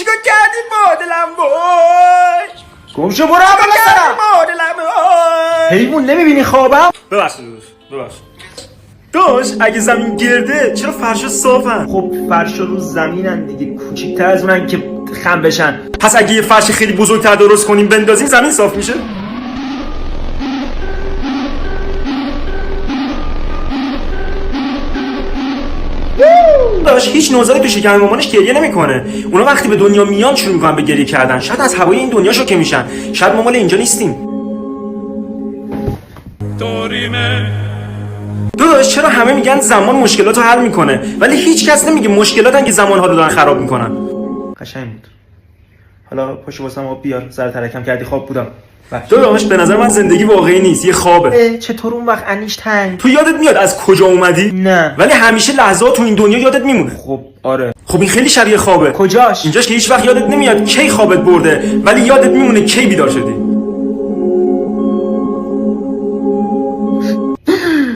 چیکار کردی مادلم وای؟ گمشو برو اول سرم مادلم وای. حیوان نمیبینی خوابم؟ ببخشید داش اگه زمین گرده چرا فرشا صافن؟ خب فرشا رو زمینن دیگه، کوچیک‌تر از اونن که خم بشن. پس اگه یه فرش خیلی بزرگتر درست کنیم بندازیم زمین صاف میشه؟ داش هیچ نوزادی تو شکم مامانش گریه نمیکنه. اونا وقتی به دنیا میان شروع میکنن به گریه کردن. شاید از هوای این دنیا شوکه میشن. شاید ما مال اینجا نیستیم. داداش چرا همه میگن زمان مشکلاتو حل میکنه ولی هیچ کس نمیگه مشکلاتن که زمان حالو دارن خراب میکنن. قشنگ بود. حالا پاشو واسم آب بیار، سر ترکم کردی خواب بودم. داداش به نظر من زندگی واقعی نیست، یه خوابه. چطور اون وقت انیش تنگ؟ تو یادت میاد از کجا اومدی؟ نه. ولی همیشه لحظات تو این دنیا یادت میمونه. خب آره. خب این خیلی شبیه خوابه. کجاش؟ اینجاش که هیچ وقت یادت نمیاد کی خوابت برده ولی یادت میمونه کی بیدار شدی.